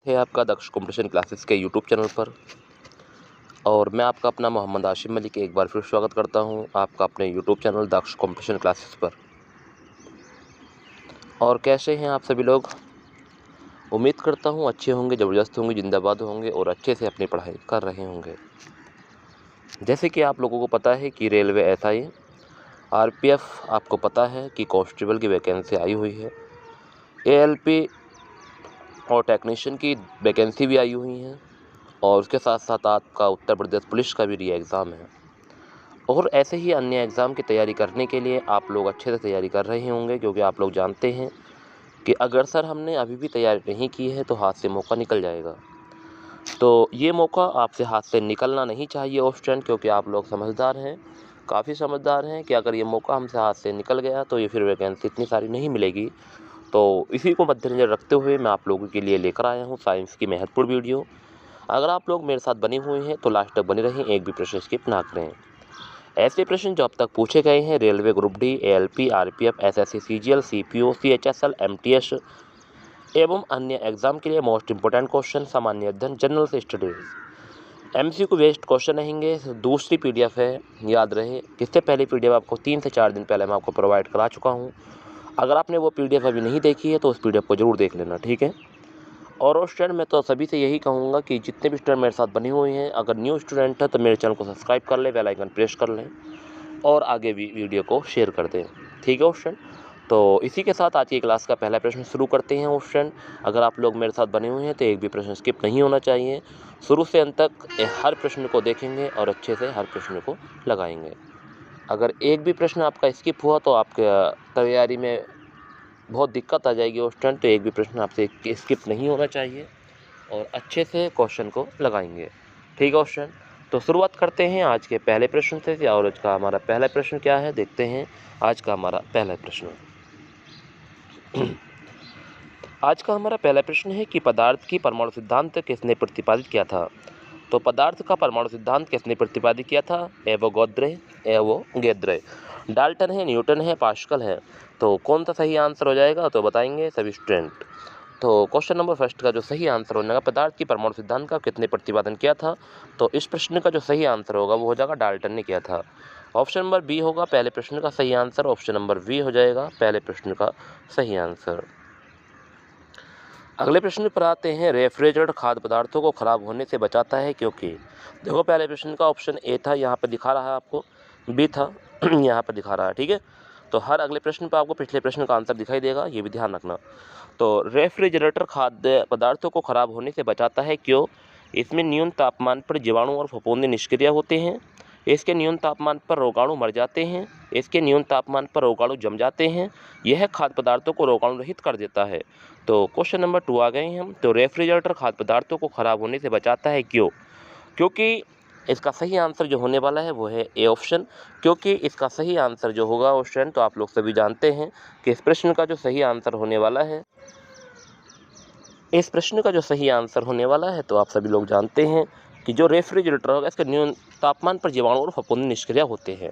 है आपका दक्ष competition classes के यूट्यूब चैनल पर। और मैं आपका अपना मोहम्मद आशिम मलिक एक बार फिर स्वागत करता हूं आपका अपने यूट्यूब चैनल दक्ष कॉम्पिटिशन क्लासेस पर। और कैसे हैं आप सभी लोग? उम्मीद करता हूं अच्छे होंगे, ज़बरदस्त होंगे, जिंदाबाद होंगे और अच्छे से अपनी पढ़ाई कर रहे होंगे। जैसे कि आप लोगों को पता है कि रेलवे SI RPF आपको पता है कि कांस्टेबल की वैकेंसी आई हुई है। ALP और टेक्नीशियन की वैकेंसी भी आई हुई हैं और उसके साथ साथ आपका उत्तर प्रदेश पुलिस का भी री एग्ज़ाम है। और ऐसे ही अन्य एग्ज़ाम की तैयारी करने के लिए आप लोग अच्छे से तैयारी कर रहे होंगे, क्योंकि आप लोग जानते हैं कि अगर सर हमने अभी भी तैयारी नहीं की है तो हाथ से मौका निकल जाएगा। तो ये मौका आपसे हाथ से निकलना नहीं चाहिए स्टूडेंट, क्योंकि आप लोग समझदार हैं, काफ़ी समझदार हैं कि अगर ये मौका हमसे हाथ से निकल गया तो ये फिर वैकेंसी इतनी सारी नहीं मिलेगी। तो इसी को मद्देनज़र रखते हुए मैं आप लोगों के लिए लेकर आया हूँ साइंस की महत्वपूर्ण वीडियो। अगर आप लोग मेरे साथ बने हुए हैं तो लास्ट तक बने रहें, एक भी प्रश्न स्किप ना करें। ऐसे प्रश्न जो अब तक पूछे गए हैं railway group D, ALP, RPF, SSC, CGL, CPO, CHSL, MTS एवं अन्य एग्जाम के लिए मोस्ट इंपोर्टेंट क्वेश्चन, सामान्य अध्ययन, general studies, MCQ based question रहेंगे। दूसरी PDF है, याद रहे, इससे पहले PDF आपको 3 से 4 दिन पहले मैं आपको प्रोवाइड करा चुका हूँ। अगर आपने वो PDF अभी नहीं देखी है तो उस PDF को ज़रूर देख लेना, ठीक है। और स्टूडेंट मैं तो सभी से यही कहूँगा कि जितने भी स्टूडेंट मेरे साथ बने हुए हैं, अगर न्यू स्टूडेंट है तो मेरे चैनल को सब्सक्राइब कर लें, बेल आइकन प्रेस कर लें और आगे भी वीडियो को शेयर कर दें, ठीक है स्टूडेंट। तो इसी के साथ आज की क्लास का पहला प्रश्न शुरू करते हैं स्टूडेंट। अगर आप लोग मेरे साथ बने हुए हैं तो एक भी प्रश्न स्किप नहीं होना चाहिए, शुरू से अंत तक हर प्रश्न को देखेंगे और अच्छे से हर प्रश्न को लगाएंगे। अगर एक भी प्रश्न आपका स्किप हुआ तो आपके तैयारी में बहुत दिक्कत आ जाएगी स्टूडेंट। तो एक भी प्रश्न आपसे स्किप नहीं होना चाहिए और अच्छे से क्वेश्चन को लगाएंगे, ठीक है स्टूडेंट। तो शुरुआत करते हैं आज के पहले प्रश्न से। और आज का हमारा पहला प्रश्न क्या है, देखते हैं आज का हमारा पहला प्रश्न। आज का हमारा पहला प्रश्न है कि पदार्थ की परमाणु सिद्धांत किसने प्रतिपादित किया था? तो पदार्थ का परमाणु सिद्धांत किसने प्रतिपादित किया था? एवोगैड्रो, डाल्टन है, न्यूटन है, पास्कल है। तो कौन सा सही आंसर हो जाएगा तो बताएंगे सभी स्टूडेंट। तो क्वेश्चन नंबर फर्स्ट का जो सही आंसर होगा, पदार्थ की परमाणु सिद्धांत का किसने प्रतिपादन किया था? तो इस प्रश्न का जो सही आंसर होगा वो हो जाएगा डाल्टन ने किया था। ऑप्शन नंबर बी होगा पहले प्रश्न का सही आंसर, ऑप्शन नंबर बी हो जाएगा पहले प्रश्न का सही आंसर। अगले प्रश्न पर आते हैं, रेफ्रिजरेटर खाद्य पदार्थों को खराब होने से बचाता है क्योंकि? देखो पहले प्रश्न का ऑप्शन ए था, यहाँ पर दिखा रहा है आपको, बी था यहाँ पर दिखा रहा है, ठीक है। तो हर अगले प्रश्न पर आपको पिछले प्रश्न का आंसर दिखाई देगा, ये भी ध्यान रखना। तो रेफ्रिजरेटर खाद्य पदार्थों को खराब होने से बचाता है क्यों? इसमें न्यून तापमान पर जीवाणु और फफूंदी निष्क्रिय होते हैं, इसके न्यून तापमान पर रोगाणु मर जाते हैं, इसके न्यून तापमान पर रोगाणु जम जाते हैं, यह खाद्य पदार्थों को रोगाणु रहित कर देता है। तो क्वेश्चन नंबर 2 आ गए हैं हम। तो रेफ्रिजरेटर खाद्य पदार्थों को खराब होने से बचाता है क्यों? क्योंकि इसका सही आंसर जो होने वाला है वो है ए ऑप्शन, क्योंकि इसका सही आंसर जो होगा ऑप्शन, तो आप लोग सभी जानते हैं कि इस प्रश्न का जो सही आंसर होने वाला है, इस प्रश्न का जो सही आंसर होने वाला है, तो आप सभी लोग जानते हैं कि जो रेफ्रिजरेटर होगा इसके न्यून तापमान पर जीवाणु और फफूंदी निष्क्रिय होते हैं।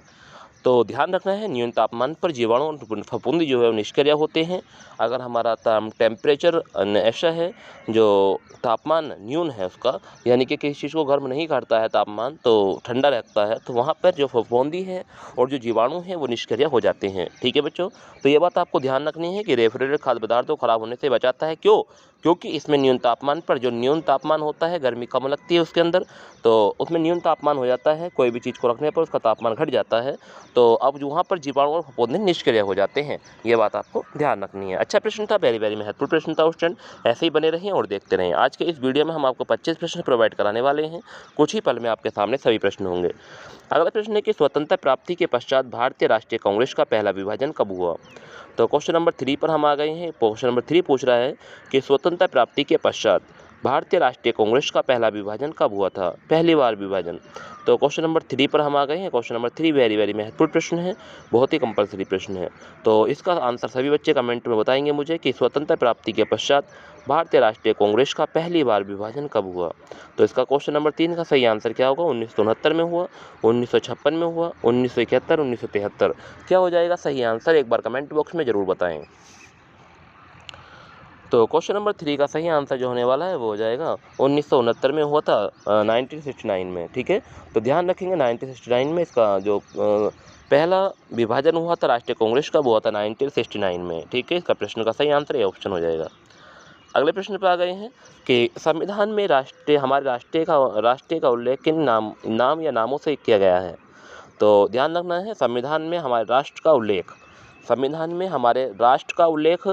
तो ध्यान रखना है, न्यून तापमान पर जीवाणु और फफूंदी जो है वो निष्क्रिय होते हैं। अगर हमारा टेम्परेचर ऐसा है, जो तापमान न्यून है उसका, यानी कि किसी चीज़ को गर्म नहीं करता है तापमान, तो ठंडा रहता है, तो वहाँ पर जो फफूंदी है और जो जीवाणु हैं वो निष्क्रिय हो जाते हैं, ठीक है बच्चों। तो ये बात आपको ध्यान रखनी है कि रेफ्रिजरेटर खाद्य पदार्थों को खराब होने से बचाता है क्यों? क्योंकि इसमें न्यून तापमान पर, जो न्यून तापमान होता है, गर्मी कम लगती है उसके अंदर, तो उसमें न्यून तापमान हो जाता है, कोई भी चीज़ को रखने पर उसका तापमान घट जाता है, तो अब वहाँ पर जीवाणु और फफूंदी निष्क्रिय हो जाते हैं। ये बात आपको ध्यान रखनी है। अच्छा प्रश्न था, वेरी वेरी महत्वपूर्ण प्रश्न था स्टूडेंट, ऐसे ही बने रहें और देखते रहें। आज के इस वीडियो में हम आपको 25 प्रश्न प्रोवाइड कराने वाले हैं, कुछ ही पल में आपके सामने सभी प्रश्न होंगे। अगला प्रश्न है कि स्वतंत्रता प्राप्ति के पश्चात भारतीय राष्ट्रीय कांग्रेस का पहला विभाजन कब हुआ? तो क्वेश्चन नंबर 3 पर हम आ गए हैं। क्वेश्चन नंबर 3 पूछ रहा है कि स्वतंत्रता प्राप्ति के पश्चात भारतीय राष्ट्रीय कांग्रेस का पहला विभाजन कब हुआ था, पहली बार विभाजन? तो क्वेश्चन नंबर 3 पर हम आ गए हैं। क्वेश्चन नंबर 3 वेरी वेरी महत्वपूर्ण प्रश्न है, बहुत ही कंपलसरी प्रश्न है। तो इसका आंसर सभी बच्चे कमेंट में बताएंगे मुझे कि स्वतंत्रता प्राप्ति के पश्चात भारतीय राष्ट्रीय कांग्रेस का पहली बार विभाजन कब हुआ? तो इसका क्वेश्चन नंबर 3 का सही आंसर क्या होगा? 1969 में हुआ, 1956 में हुआ, 1971, 1973। क्या हो जाएगा सही आंसर? एक बार कमेंट बॉक्स में ज़रूर बताएं। तो क्वेश्चन नंबर 3 का सही आंसर जो होने वाला है वो हो जाएगा 1969 में हुआ था, 1969 में। ठीक है, तो ध्यान रखेंगे 1969 में इसका जो पहला विभाजन हुआ था राष्ट्रीय कांग्रेस का, वो हुआ था 1969 में। ठीक है, इसका प्रश्न का सही आंसर ये ऑप्शन हो जाएगा। अगले प्रश्न पर आ गए हैं कि संविधान में हमारे राष्ट्रीय का उल्लेख किन नाम या नामों से किया गया है। तो ध्यान रखना है, संविधान में हमारे राष्ट्र का उल्लेख, संविधान में हमारे राष्ट्र का उल्लेख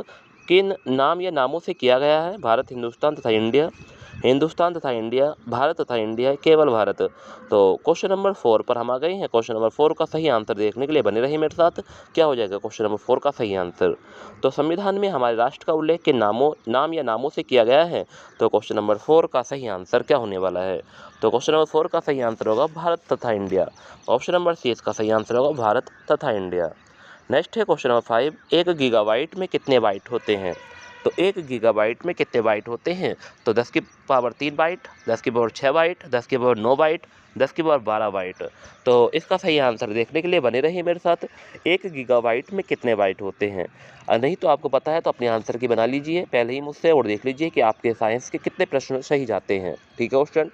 किन नाम या नामों से किया गया है। भारत, हिंदुस्तान तथा इंडिया, हिंदुस्तान तथा इंडिया, भारत तथा इंडिया, केवल भारत। तो क्वेश्चन नंबर 4 पर हम आ गए हैं। क्वेश्चन नंबर 4 का सही आंसर देखने के लिए बने रहिए मेरे साथ। क्या हो जाएगा क्वेश्चन नंबर 4 का सही आंसर। तो संविधान में हमारे राष्ट्र का उल्लेख किन नाम या नामों से किया गया है। तो क्वेश्चन नंबर 4 का सही आंसर क्या होने वाला है। तो क्वेश्चन नंबर 4 का सही आंसर होगा भारत तथा इंडिया। ऑप्शन नंबर सी इसका सही आंसर होगा भारत तथा इंडिया। नेक्स्ट है क्वेश्चन नंबर 5, 1 गीगाबाइट में कितने बाइट होते हैं। तो 1 गीगाबाइट में कितने बाइट होते हैं। तो 10 की पावर 3 बाइट, 10 की पावर 6 बाइट, 10 की पावर 9 बाइट, 10 की पावर 12 बाइट। तो इसका सही आंसर देखने के लिए बने रहिए मेरे साथ। 1 गीगाबाइट में कितने बाइट होते हैं। नहीं तो आपको पता है तो अपने आंसर की बना लीजिए पहले ही मुझसे और देख लीजिए कि आपके साइंस के कितने प्रश्न सही जाते हैं। ठीक है स्टूडेंट,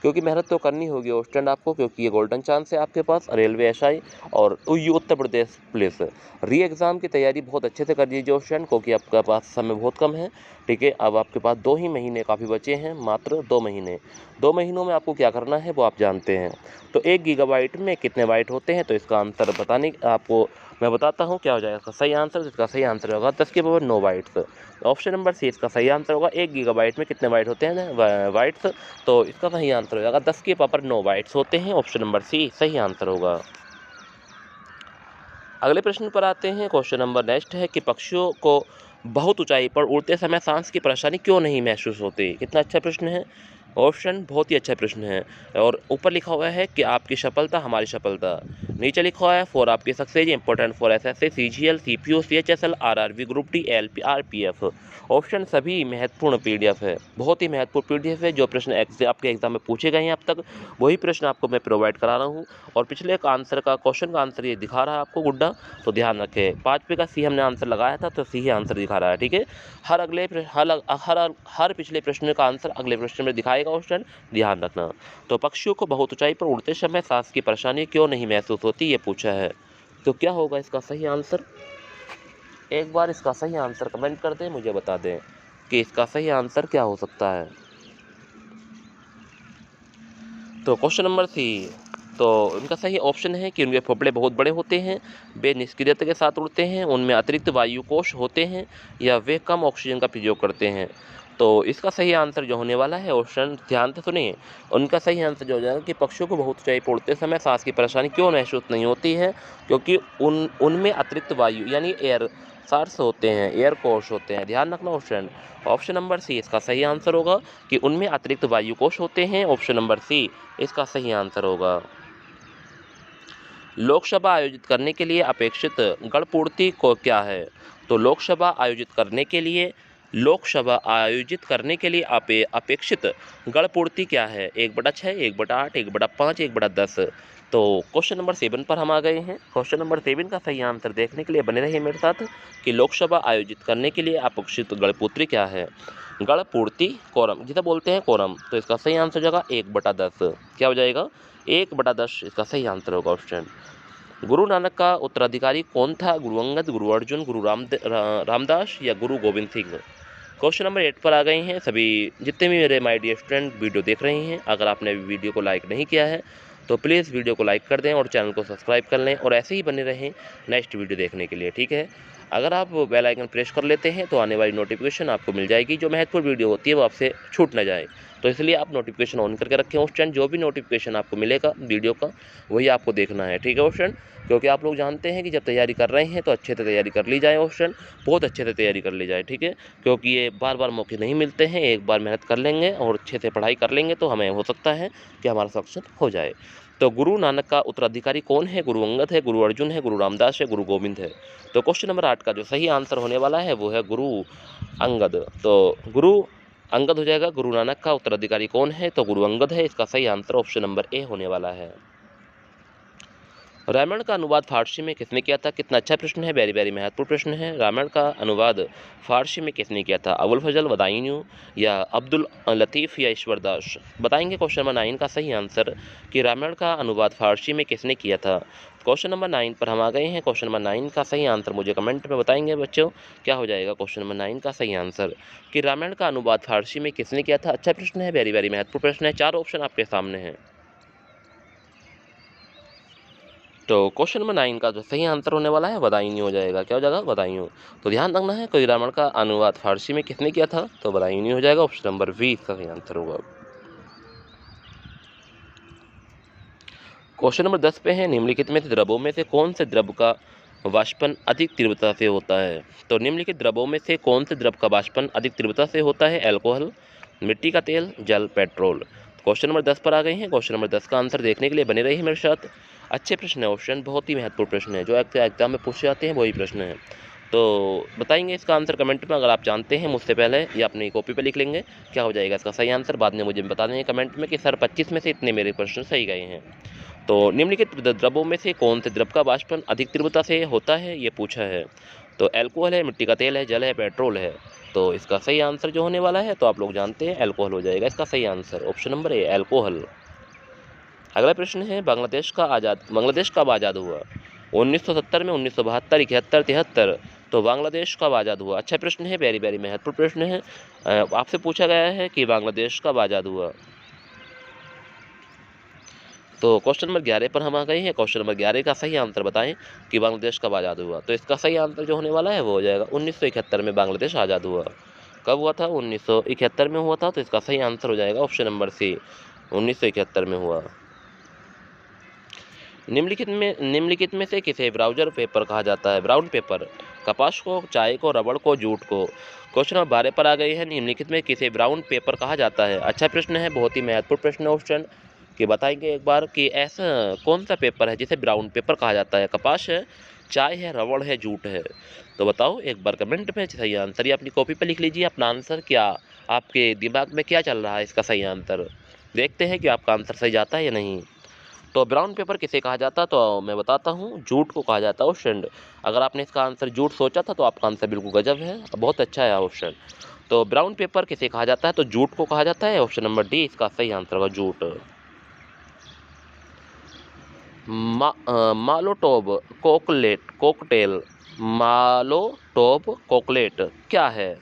क्योंकि मेहनत तो करनी होगी स्टूडेंट आपको, क्योंकि ये गोल्डन चांस है आपके पास रेलवे एसआई और उत्तर प्रदेश पुलिस री एग्ज़ाम की तैयारी बहुत अच्छे से कर लीजिए स्टूडेंट, क्योंकि आपके पास समय बहुत कम है। ठीक है, अब आपके पास 2 ही महीने काफ़ी बचे हैं, मात्र 2 महीने। 2 महीनों में आपको क्या करना है वो आप जानते हैं। तो 1 गीगाबाइट में कितने बाइट होते हैं, तो इसका आंसर बताने आपको मैं बताता हूँ क्या हो जाएगा इसका सही आंसर। इसका सही आंसर होगा 10 की power 9 bytes. Option number C इसका सही आंसर होगा। 1 गीगाबाइट में कितने बाइट होते हैं बाइट्स, तो इसका सही आंसर हो जाएगा 10 की पावर 9 बाइट्स होते हैं। ऑप्शन नंबर सी सही आंसर होगा। अगले प्रश्न पर आते हैं। क्वेश्चन नंबर नेक्स्ट है कि पक्षियों को बहुत ऊंचाई पर उड़ते समय सांस की परेशानी क्यों नहीं महसूस होती। कितना अच्छा प्रश्न है ऑप्शन, बहुत ही अच्छा प्रश्न है। और ऊपर लिखा हुआ है कि आपकी सफलता हमारी सफलता, नीचे लिखा हुआ है फॉर आपकी success important for SSC, CGL, CPO, CHSL, RRB, group D, LP, RPF. Option सभी महत्वपूर्ण पीडीएफ है, बहुत ही महत्वपूर्ण पीडीएफ है। जो प्रश्न आपके एग्जाम में पूछे गए हैं अब तक वही प्रश्न आपको मैं प्रोवाइड करा रहा हूँ। और पिछले का आंसर का क्वेश्चन का आंसर ये दिखा रहा है आपको गुड्डा, तो ध्यान रखें। 5 का सी हमने आंसर लगाया था तो सी ही आंसर दिखा रहा है। ठीक है, हर पिछले प्रश्न का आंसर अगले प्रश्न में दिखाएगा क्वेश्चन, ध्यान रखना। तो पक्षियों को बहुत ऊंचाई पर उड़ते समय सांस की परेशानी क्यों नहीं महसूस होती, ये पूछा है। तो क्या होगा इसका सही आंसर। एक बार इसका सही आंसर कमेंट कर दें, मुझे बता दें कि इसका सही आंसर क्या हो सकता है। तो क्वेश्चन नंबर सी, तो उनका सही ऑप्शन है कि उनके फेफड़े बहुत बड़े होते हैं, वे निष्क्रियता के साथ उड़ते हैं, उनमें अतिरिक्त वायु कोश होते हैं, या वे कम ऑक्सीजन का प्रयोग करते हैं। तो इसका सही आंसर जो होने वाला है ऑप्शन, ध्यान से सुनिए, उनका सही आंसर जो हो जाएगा कि पक्षियों को बहुत ऊंचाई पर उड़ते समय सांस की परेशानी क्यों महसूस नहीं होती है, क्योंकि उनमें अतिरिक्त वायु यानी एयर सार्स होते हैं, एयर कोश होते हैं। ध्यान रखना ऑप्शन, ऑप्शन नंबर सी इसका सही आंसर होगा कि उनमें अतिरिक्त वायु कोश होते हैं। ऑप्शन नंबर सी इसका सही आंसर होगा। लोकसभा आयोजित करने के लिए अपेक्षित गणपूर्ति को क्या है। तो लोकसभा आयोजित करने के लिए अपेक्षित गणपूर्ति क्या है। 1/6, 1/8, 1/5, 1/10। तो क्वेश्चन नंबर 7 पर हम आ गए हैं। क्वेश्चन नंबर 7 का सही आंसर देखने के लिए बने रहिए मेरे साथ कि लोकसभा आयोजित करने के लिए अपेक्षित गणपूर्ति क्या है। गणपूर्ति कोरम जिसे बोलते हैं कोरम, तो इसका सही आंसर हो जाएगा 1/10। क्या हो जाएगा 1/10 इसका सही आंसर होगा ऑप्शन। गुरु नानक का उत्तराधिकारी कौन था। गुरु अंगद, गुरु अर्जुन, गुरु रामदास या गुरु गोविंद सिंह। क्वेश्चन नंबर 8 पर आ गए हैं। सभी जितने भी मेरे माय डियर स्टूडेंट वीडियो देख रहे हैं, अगर आपने वीडियो को लाइक नहीं किया है तो प्लीज़ वीडियो को लाइक कर दें और चैनल को सब्सक्राइब कर लें और ऐसे ही बने रहें नेक्स्ट वीडियो देखने के लिए। ठीक है, अगर आप बेल आइकन प्रेस कर लेते हैं तो आने वाली नोटिफिकेशन आपको मिल जाएगी, जो महत्वपूर्ण वीडियो होती है वो आपसे छूट ना जाए। तो इसलिए आप नोटिफिकेशन ऑन करके रखें उस टाइम, जो भी नोटिफिकेशन आपको मिलेगा वीडियो का वही आपको देखना है। ठीक है ऑप्शन, क्योंकि आप लोग जानते हैं कि जब तैयारी कर रहे हैं तो अच्छे से तैयारी कर ली जाए ऑप्शन, बहुत अच्छे से तैयारी कर ली जाए। ठीक है, क्योंकि ये बार बार मौके नहीं मिलते हैं, एक बार मेहनत कर लेंगे और अच्छे से पढ़ाई कर लेंगे तो हमें हो सकता है कि हमारा सक्सेस हो जाए। तो गुरु नानक का उत्तराधिकारी कौन है। गुरु अंगद है, गुरु अर्जुन है, गुरु रामदास है, गुरु गोविंद है। तो क्वेश्चन नंबर 8 का जो सही आंसर होने वाला है वो है गुरु अंगद। तो गुरु अंगद हो जाएगा। गुरु नानक का उत्तराधिकारी कौन है, तो गुरु अंगद है। इसका सही आंसर ऑप्शन नंबर ए होने वाला है। रामायण का अनुवाद फारसी में किसने किया था? कितना अच्छा प्रश्न है, वेरी वेरी महत्वपूर्ण प्रश्न है। रामायण का अनुवाद फारसी में किसने किया था? अबुल फजल बदायूं या अब्दुल लतीफ़ या ईश्वर दास? बताएंगे क्वेश्चन नंबर 9 का सही आंसर कि रामायण का अनुवाद फारसी में किसने किया था। क्वेश्चन नंबर 9 पर हम आ गए हैं। क्वेश्चन नंबर 9 का सही आंसर मुझे कमेंट में बताएंगे बच्चों, क्या हो जाएगा क्वेश्चन नंबर 9 का सही आंसर कि रामायण का अनुवाद फारसी में किसने किया था। अच्छा प्रश्न है, वेरी वेरी महत्वपूर्ण प्रश्न है। 4 ऑप्शन आपके सामने हैं। तो क्वेश्चन नंबर 9 का जो सही आंसर होने वाला है बदायूं हो जाएगा। क्या हो जाएगा? बदायूं। तो ध्यान रखना है कि रामायण का अनुवाद फारसी में किसने किया था, तो बदायूं हो जाएगा। ऑप्शन नंबर बी इसका सही आंसर होगा। क्वेश्चन नंबर 10 पे है, निम्नलिखित में से द्रवों में से कौन से द्रव का वाष्पन अधिक तीव्रता से होता है? तो निम्नलिखित द्रवों में से कौन से द्रव का वाष्पन अधिक तीव्रता से होता है? अल्कोहल, मिट्टी का तेल, जल, पेट्रोल। क्वेश्चन नंबर 10 पर आ गए हैं। क्वेश्चन नंबर 10 का आंसर देखने के लिए बने रहिए मेरे साथ। अच्छे प्रश्न है, ऑप्शन बहुत ही महत्वपूर्ण प्रश्न है, जो एग्जाम में पूछे जाते हैं वही प्रश्न है। तो बताएंगे इसका आंसर कमेंट में, अगर आप जानते हैं मुझसे पहले या अपनी कॉपी पे लिख लेंगे क्या हो जाएगा इसका सही आंसर। बाद में मुझे बता देंगे कमेंट में कि सर 25 में से इतने मेरे प्रश्न सही गए हैं। तो निम्नलिखित द्रवों में से कौन से द्रव का वाष्पन अधिक तीव्रता से होता है, ये पूछा है। तो अल्कोहल है, मिट्टी का तेल है, जल है, पेट्रोल है। तो इसका सही आंसर जो होने वाला है, तो आप लोग जानते हैं अल्कोहल हो जाएगा इसका सही answer. Option number A alcohol. अगला प्रश्न है, बांग्लादेश कब आज़ाद हुआ? 1970 में, 1972, 71, 73। तो बांग्लादेश कब आज़ाद हुआ? अच्छा प्रश्न है, वेरी वेरी महत्वपूर्ण प्रश्न है। आपसे पूछा गया है कि बांग्लादेश कब आज़ाद हुआ। तो क्वेश्चन नंबर 11 पर हम आ गए हैं। क्वेश्चन नंबर 11 का सही आंसर बताएं कि बांग्लादेश कब आज़ाद हुआ। तो इसका सही आंसर जो होने वाला है वो हो जाएगा 1971 में बांग्लादेश आज़ाद हुआ। कब हुआ था? 1971 में हुआ था। तो इसका सही आंसर हो जाएगा ऑप्शन नंबर सी, 1971 में हुआ। निम्नलिखित में से किसे ब्राउजर पेपर कहा जाता है? ब्राउन पेपर, कपास को, चाय को, रबड़ को, जूट को। क्वेश्चन नंबर 12 पर आ गए हैं। निम्नलिखित में किसे ब्राउन पेपर कहा जाता है? अच्छा प्रश्न है, बहुत ही महत्वपूर्ण प्रश्न है ऑप्शन कि बताएंगे एक बार कि ऐसा कौन सा पेपर है जिसे ब्राउन पेपर कहा जाता है? कपास है, चाय है, रबड़ है, जूट है। तो बताओ एक बार कमेंट में सही आंसर, या अपनी कॉपी पर लिख लीजिए अपना आंसर। क्या आपके दिमाग में क्या चल रहा है इसका सही आंसर? देखते हैं कि आपका आंसर सही जाता है या नहीं। तो ब्राउन पेपर किसे कहा जाता? तो मैं बताता हूँ, जूट को कहा जाता है ऑप्शन। अगर आपने इसका आंसर जूट सोचा था तो आपका आंसर बिल्कुल गजब है, बहुत अच्छा है ऑप्शन। तो ब्राउन पेपर किसे कहा जाता है? तो जूट को कहा जाता है। ऑप्शन नंबर डी इसका सही आंसर होगा, जूट। मालोटोब कोकटेल, मालोटोब कोकलेट क्या है?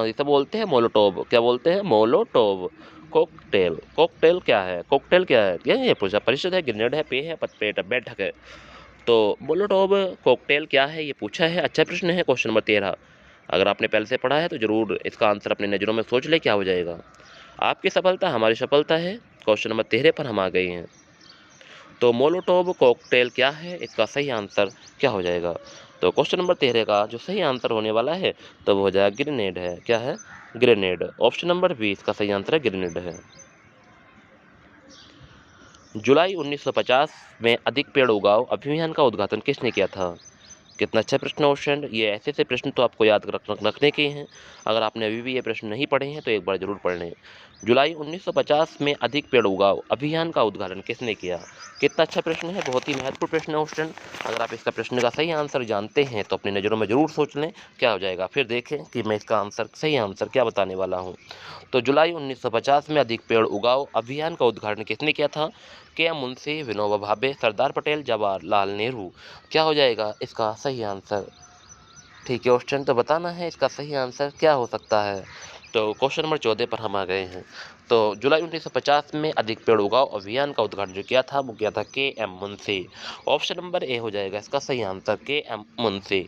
इसे बोलते हैं मोलोटोब। क्या बोलते हैं? मोलोटोब कॉकटेल। कॉकटेल क्या है? कॉकटेल क्या है? ये पूछा, परिषद है, ग्रेनेड है, पेय है, पेट बैठक है। तो मोलोटोब कॉकटेल क्या है, ये पूछा है। अच्छा प्रश्न है। क्वेश्चन नंबर 13, अगर आपने पहले से पढ़ा है तो जरूर इसका आंसर अपने नज़रों में सोच ले क्या हो जाएगा। आपकी सफलता हमारी सफलता है। क्वेश्चन नंबर 13 पर हम आ गए हैं। तो मोलोटोव कॉकटेल क्या है, इसका सही आंसर क्या हो जाएगा? तो क्वेश्चन नंबर 13 का जो सही आंसर होने वाला है तो वो हो जाएगा ग्रेनेड है। क्या है? ग्रेनेड। ऑप्शन नंबर 20 का सही आंसर है ग्रेनेड है। जुलाई 1950 में अधिक पेड़ उगाओ अभियान का उद्घाटन किसने किया था? कितना अच्छा प्रश्न ऑप्शन। ये ऐसे से प्रश्न तो आपको याद रखने के हैं। अगर आपने अभी भी ये प्रश्न नहीं पढ़े हैं तो एक बार जरूर पढ़ लें। जुलाई 1950 में अधिक पेड़ उगाओ अभियान का उद्घाटन किसने किया? कितना अच्छा प्रश्न है, बहुत ही महत्वपूर्ण प्रश्न है ऑप्शन। अगर आप इसका प्रश्न का सही आंसर जानते हैं तो अपनी नज़रों में जरूर सोच लें क्या हो जाएगा, फिर देखें कि मैं इसका आंसर सही आंसर क्या बताने वाला हूँ। तो जुलाई 1950 में अधिक पेड़ उगाओ अभियान का उद्घाटन किसने किया था? के.एम. मुंशी, विनोबा भावे, सरदार पटेल, जवाहरलाल नेहरू। क्या हो जाएगा इसका सही आंसर? ठीक है ऑप्शन तो बताना है इसका सही आंसर क्या हो सकता है। तो क्वेश्चन नंबर 14 पर हम आ गए हैं। तो जुलाई 1950 में अधिक पेड़ उगाओ अभियान का उद्घाटन जो किया था वो किया था KM. Munshi. Option number A हो जाएगा इसका सही आंसर, के.एम. मुंशी।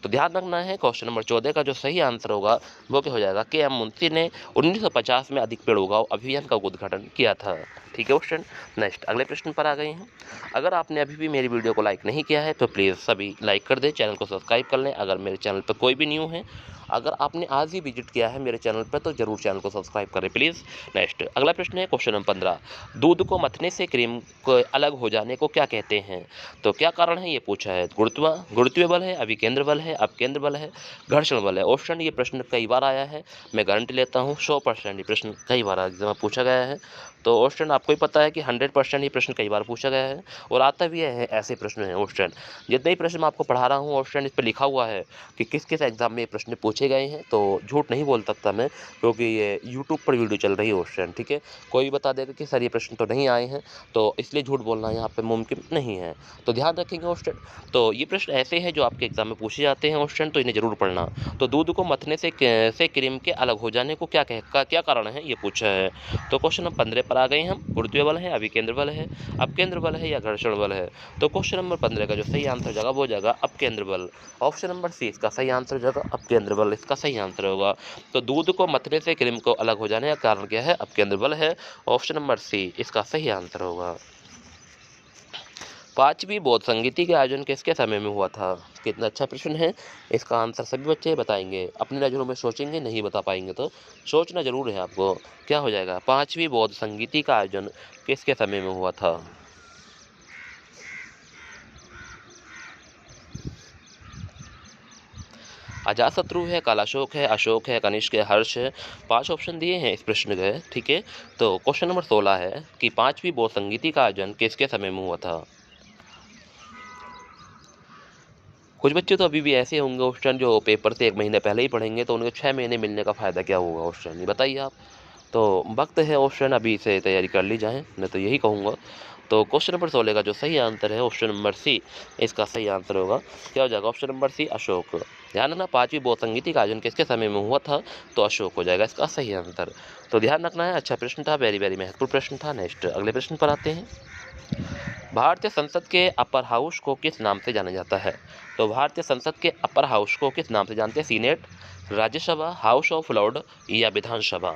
तो ध्यान रखना है, क्वेश्चन नंबर 14 का जो सही आंसर होगा वो क्या हो जाएगा? के.एम. मुंशी ने 1950 में अधिक पेड़ उगाओ अभियान का उद्घाटन किया था। ठीक है ऑप्शन। नेक्स्ट अगले प्रश्न पर आ गए हैं। अगर आपने अभी भी मेरी वीडियो को लाइक नहीं किया है तो प्लीज़ सभी लाइक कर दें, चैनल को सब्सक्राइब कर लें। अगर मेरे चैनल पर कोई भी न्यू है अगर आपने आज ही विजिट किया है मेरे चैनल पर तो ज़रूर चैनल को सब्सक्राइब करें प्लीज़। नेक्स्ट अगला प्रश्न है क्वेश्चन नंबर 15, दूध को मथने से क्रीम को अलग हो जाने को क्या कहते हैं? तो क्या कारण है ये पूछा है? गुरुत्वीय बल है, अभिकेंद्र बल है, अपकेंद्र बल है, घर्षण बल है। ऑप्शन ये प्रश्न कई बार आया है, मैं गारंटी लेता हूँ 100% ये प्रश्न कई बार एग्जाम में पूछा गया है। तो ऑप्शन आपको ही पता है कि 100% ये प्रश्न कई बार पूछा गया है और आता भी है, ऐसे प्रश्न हैं ऑप्शन। जितने ही प्रश्न मैं आपको पढ़ा रहा हूँ ऑप्शन इस पर लिखा हुआ है कि किस किस एग्जाम में ये प्रश्न पूछे गए हैं, तो झूठ नहीं बोल सकता मैं, क्योंकि ये यूट्यूब पर वीडियो चल रही है ऑप्शन, ठीक है। कोई भी बता देगा कि सर ये प्रश्न तो नहीं आए हैं, तो इसलिए झूठ बोलना यहाँ पे मुमकिन नहीं है, तो ध्यान रखेंगे ऑप्शन। तो ये प्रश्न ऐसे हैं जो आपके एग्जाम में पूछे जाते हैं ऑप्शन, तो इन्हें जरूर पढ़ना। तो दूध को मथने से क्रीम के अलग हो जाने को क्या कारण है ये पूछा है। तो क्वेश्चन नंबर 15 पर आ गए हम। गुरुत्वीय बल है, अभिकेंद्र बल है, अपकेंद्र बल है या घर्षण बल है। तो क्वेश्चन नंबर 15 का जो सही आंसर हो जाएगा वो हो जाएगा अपकेंद्र बल। ऑप्शन नंबर सी इसका सही आंसर हो जाएगा अपकेंद्र बल, इसका सही आंसर होगा। तो दूध को मथने से क्रीम को अलग हो जाने का कारण क्या है? अपकेंद्र बल है। ऑप्शन नंबर सी इसका सही आंसर होगा। 5वीं बौद्ध संगीति के आयोजन किसके समय में हुआ था? कितना अच्छा प्रश्न है। इसका आंसर सभी बच्चे बताएंगे, अपनी नज़रों में सोचेंगे, नहीं बता पाएंगे तो सोचना जरूर है आपको। क्या हो जाएगा? 5वीं बौद्ध संगीति का आयोजन किसके समय में हुआ था? अजातशत्रु है, कालाशोक है, अशोक है, कनिष्क है, हर्ष है। 5 ऑप्शन दिए हैं इस प्रश्न के, ठीक है। तो क्वेश्चन नंबर 16 है कि 5वीं बौद्ध संगीति का आयोजन किसके समय में हुआ था? कुछ बच्चे तो अभी भी ऐसे होंगे ऑप्शन जो पेपर से 1 महीने पहले ही पढ़ेंगे, तो उनको 6 महीने मिलने का फ़ायदा क्या होगा ऑप्शन, ये बताइए आप। तो वक्त है ऑप्शन, अभी से तैयारी कर ली जाए, मैं तो यही कहूँगा। तो क्वेश्चन नंबर 16 का जो सही आंसर है ऑप्शन नंबर सी इसका सही आंसर होगा। क्या हो जाएगा? Option number C Ashok. ध्यान रखना 5वीं बौद्ध संगीति का आयोजन किसके समय में हुआ था? तो अशोक हो जाएगा इसका सही आंसर। तो ध्यान रखना है, अच्छा प्रश्न था, वेरी वेरी महत्वपूर्ण प्रश्न था। नेक्स्ट अगले प्रश्न पर आते हैं। भारतीय संसद के अपर हाउस को किस नाम से जाना जाता है? तो भारतीय संसद के अपर हाउस को किस नाम से जानते हैं? Senate, Rajya Sabha, house of Lord या विधानसभा।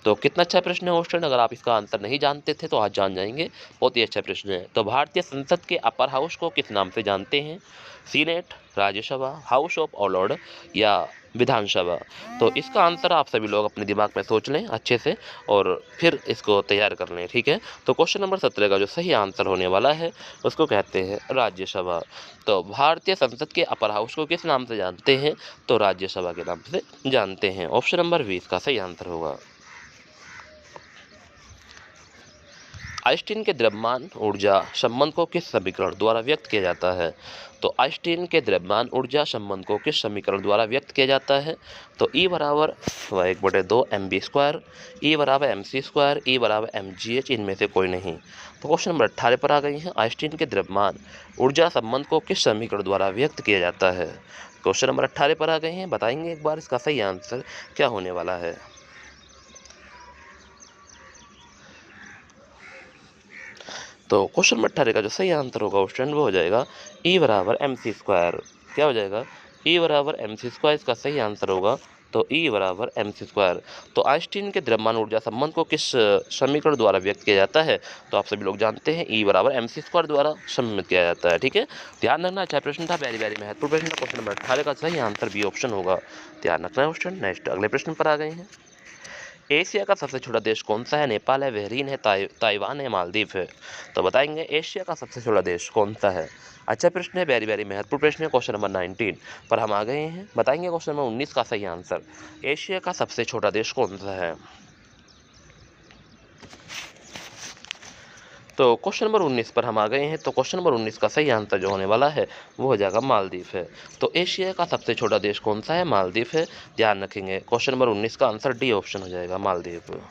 तो कितना अच्छा प्रश्न है ऑप्शन, अगर आप इसका आंसर नहीं जानते थे तो आज जान जाएंगे, बहुत ही अच्छा प्रश्न है। तो भारतीय संसद के अपर हाउस को किस नाम से जानते हैं? Senate, Rajya Sabha, house of Lord या विधानसभा। तो इसका आंसर आप सभी लोग अपने दिमाग में सोच लें अच्छे से और फिर इसको तैयार कर लें, ठीक है। तो क्वेश्चन नंबर 17 का जो सही आंसर होने वाला है उसको कहते हैं राज्यसभा। तो भारतीय संसद के अपर हाउस को किस नाम से जानते हैं? तो राज्यसभा के नाम से जानते हैं। ऑप्शन नंबर 20 का सही आंसर होगा। आइंस्टीन के द्रव्यमान ऊर्जा संबंध को किस समीकरण द्वारा व्यक्त किया जाता है? तो आइंस्टीन के द्रव्यमान ऊर्जा संबंध को किस समीकरण द्वारा व्यक्त किया जाता है? तो E बराबर 1/2 mv², E बराबर mc², E बराबर mgh, इनमें से कोई नहीं। तो क्वेश्चन नंबर 18 पर आ गई हैं। आइंस्टीन के द्रव्यमान ऊर्जा संबंध को किस समीकरण द्वारा व्यक्त किया जाता है? क्वेश्चन नंबर 18 पर आ गए हैं, बताएंगे एक बार इसका सही आंसर क्या होने वाला है। तो क्वेश्चन नंबर 18 का जो सही आंसर होगा ऑप्शन वो हो जाएगा E बराबर mc²। क्या हो जाएगा? E बराबर mc², इसका सही आंसर होगा। तो E बराबर mc²। तो आइंस्टीन के द्रव्यमान ऊर्जा संबंध को किस समीकरण द्वारा व्यक्त किया जाता है? तो आप सभी लोग जानते हैं E बराबर mc² द्वारा सम्मिलित किया जाता है, ठीक है। ध्यान रखना, अच्छा प्रश्न था, वेरी वेरी महत्वपूर्ण प्रश्न। क्वेश्चन नंबर 18 का सही आंसर बी ऑप्शन होगा, ध्यान रखना है ऑप्शन। नेक्स्ट अगले प्रश्न पर आ गए हैं। एशिया का सबसे छोटा देश कौन सा है? नेपाल है, बहरीन है, ताइवान है, मालदीव है। तो बताएंगे एशिया का सबसे छोटा देश कौन सा है। अच्छा प्रश्न है, वेरी वेरी महत्वपूर्ण प्रश्न है। क्वेश्चन नंबर 19 पर हम आ गए हैं, बताएंगे क्वेश्चन नंबर 19 का सही आंसर। एशिया का सबसे छोटा देश कौन सा है? तो क्वेश्चन नंबर 19 पर हम आ गए हैं। तो क्वेश्चन नंबर 19 का सही आंसर जो होने वाला है वो हो जाएगा मालदीव है। तो एशिया का सबसे छोटा देश कौन सा है? मालदीव है, ध्यान रखेंगे। क्वेश्चन नंबर 19 का आंसर डी ऑप्शन हो जाएगा, मालदीव।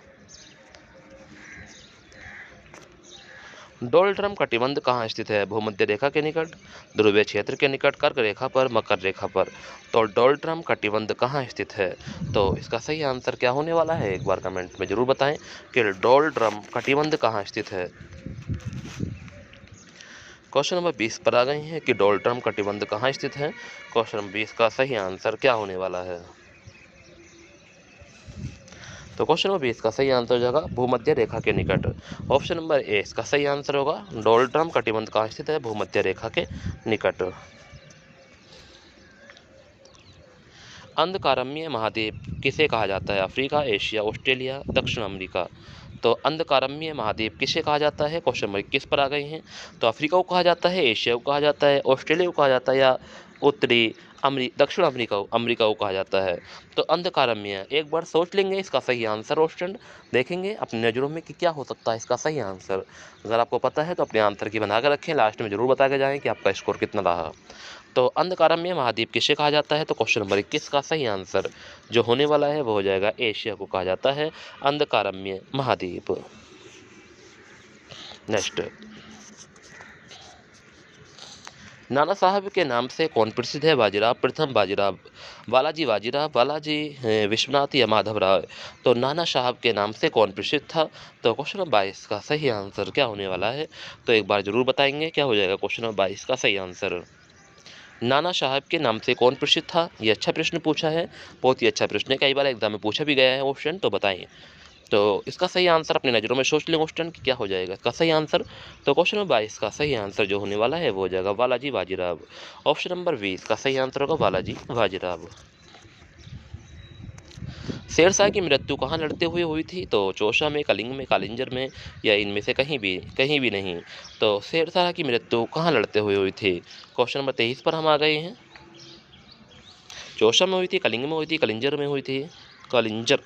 डोलड्रम कटिबंध कहाँ स्थित है? भूमध्य रेखा के निकट, ध्रुवीय क्षेत्र के निकट, कर्क रेखा पर, मकर रेखा पर। तो डोलड्रम कटिबंध कहाँ स्थित है? तो इसका सही आंसर क्या होने वाला है, एक बार कमेंट में जरूर बताएं कि डोलड्रम कटिबंध कहाँ स्थित है। क्वेश्चन नंबर 20 पर आ गए हैं कि डोलड्रम कटिबंध कहाँ स्थित है। क्वेश्चन नंबर 20 का सही आंसर क्या होने वाला है? तो क्वेश्चन नंबर 20 का सही आंसर हो जाएगा भूमध्य रेखा के निकट। ऑप्शन नंबर ए इसका सही आंसर होगा। डोलड्रम कटिबंध कहाँ स्थित है? भूमध्य रेखा के निकट। अंधकारम्य महाद्वीप किसे कहा जाता है? अफ्रीका, एशिया, ऑस्ट्रेलिया, दक्षिण अमेरिका। तो अंधकारम्य महाद्वीप किसे कहा जाता है? क्वेश्चन नंबर 21 पर आ गए हैं। तो अफ्रीका को कहा जाता है, एशिया को कहा जाता है, ऑस्ट्रेलिया को कहा जाता है, या उत्तरी दक्षिण अमेरिका को कहा जाता है। तो अंधकारम्य, एक बार सोच लेंगे इसका सही आंसर ऑप्शन, देखेंगे अपनी नज़रों में कि क्या हो सकता है इसका सही आंसर। अगर आपको पता है तो अपने आंसर की बना कर रखें, लास्ट में जरूर बता के जाएं कि आपका स्कोर कितना रहा। तो अंधकारम्य महाद्वीप किसे कहा जाता है? तो क्वेश्चन नंबर 21 का सही आंसर जो होने वाला है वो हो जाएगा एशिया को कहा जाता है अंधकारम्य महाद्वीप। नेक्स्ट, नाना साहब के नाम से कौन प्रसिद्ध है? बाजीराव प्रथम, बाजीराव बालाजी, बालाजी विश्वनाथ या माधव राव। तो नाना साहब के नाम से कौन प्रसिद्ध था? तो क्वेश्चन नंबर 22 का सही आंसर क्या होने वाला है? तो एक बार जरूर बताएंगे क्या हो जाएगा क्वेश्चन नंबर 22 का सही आंसर। नाना साहब के नाम से कौन प्रसिद्ध था? ये अच्छा प्रश्न पूछा है, बहुत ही अच्छा प्रश्न है, कई बार एग्जाम में पूछा भी गया है ऑप्शन, तो बताएं। तो इसका सही आंसर अपनी नज़रों में सोच लें क्वेश्चन कि क्या हो जाएगा इसका सही आंसर। तो क्वेश्चन नंबर 22 का सही आंसर जो होने वाला है वो हो जाएगा बालाजी बाजीराव। ऑप्शन नंबर 20 का सही आंसर होगा बालाजी बाजीराव। शेरशाह की मृत्यु कहाँ लड़ते हुए हुई थी? तो चौसा में, कलिंग में, कालिंजर में, या इनमें से कहीं भी नहीं। तो शेरशाह की मृत्यु कहाँ लड़ते हुए हुई थी? क्वेश्चन नंबर 23 पर हम आ गए हैं। चौसा में हुई थी, कलिंग में हुई थी, कलिंजर में हुई थी, कालिंजर,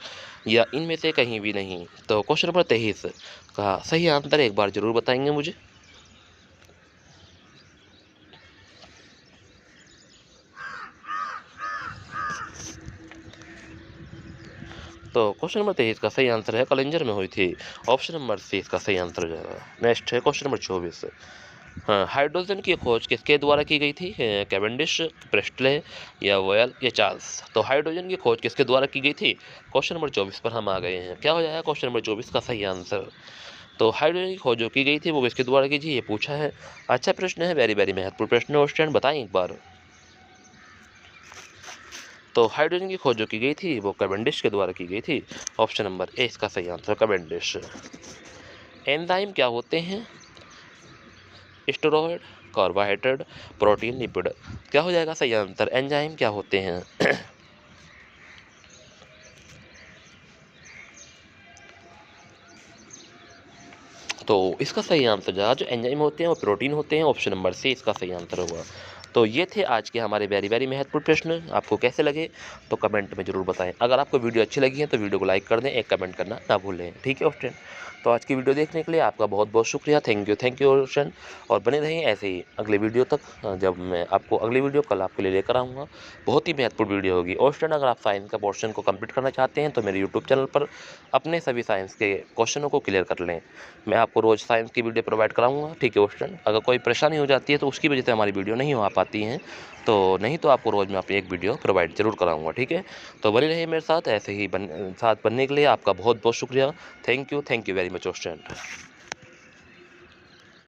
या इनमें से कहीं भी नहीं। तो क्वेश्चन नंबर 23 का सही आंसर एक बार जरूर बताएंगे मुझे। तो क्वेश्चन नंबर 23 का सही आंसर है कलिंजर में हुई थी। ऑप्शन नंबर सी इसका सही आंसर हो जाएगा। नेक्स्ट है क्वेश्चन नंबर 24। हाँ, हाइड्रोजन की खोज किसके द्वारा की गई थी? कैवेंडिश, प्रेस्टले, या वोयल, या चार्ल्स। तो हाइड्रोजन की खोज किसके द्वारा की गई थी? क्वेश्चन नंबर 24 पर हम आ गए हैं। क्या हो जाएगा क्वेश्चन नंबर 24 का सही आंसर? तो हाइड्रोजन की खोज जो की गई थी वो किसके द्वारा की थी, ये पूछा है। अच्छा प्रश्न है, वेरी वेरी महत्वपूर्ण प्रश्न है। क्वेश्चन बताएं एक बार। तो हाइड्रोजन की खोज जो की गई थी वो कैवेंडिश के द्वारा की गई थी। ऑप्शन नंबर ए इसका सही आंसर कैवेंडिश। एंजाइम क्या होते हैं? Steroid, carbohydrate, protein, lipid. क्या हो जाएगा सही आंसर? एंजाइम क्या होते हैं? तो इसका सही आंसर जो एंजाइम होते हैं वो प्रोटीन होते हैं। ऑप्शन नंबर सी इसका सही आंसर होगा। तो ये थे आज के हमारे वेरी वेरी महत्वपूर्ण प्रश्न। आपको कैसे लगे तो कमेंट में जरूर बताएं। अगर आपको वीडियो अच्छी लगी है तो वीडियो को लाइक कर दें, एक कमेंट करना ना भूलें। ठीक है ऑप्शन। तो आज की वीडियो देखने के लिए आपका बहुत बहुत शुक्रिया। Thank you option. और बने रहें ऐसे ही अगले वीडियो तक, जब मैं आपको अगली वीडियो कल आपके लिए लेकर आऊँगा। बहुत ही महत्वपूर्ण वीडियो होगी। ऑप्शन अगर आप साइंस का पोर्शन को कंप्लीट करना चाहते हैं तो मेरे यूट्यूब चैनल पर अपने सभी साइंस के क्वेश्चनों को क्लियर कर लें। मैं आपको रोज़ साइंस की वीडियो प्रोवाइड कराऊंगा। ठीक है ऑप्शन। अगर कोई परेशानी हो जाती है तो उसकी वजह से हमारी वीडियो नहीं हो पाती हैं, तो नहीं तो आपको रोज़ मैं अपनी एक वीडियो प्रोवाइड जरूर कराऊंगा। ठीक है, तो बने रहिए मेरे साथ ऐसे ही साथ बनने के लिए आपका बहुत बहुत शुक्रिया। Thank you very much option.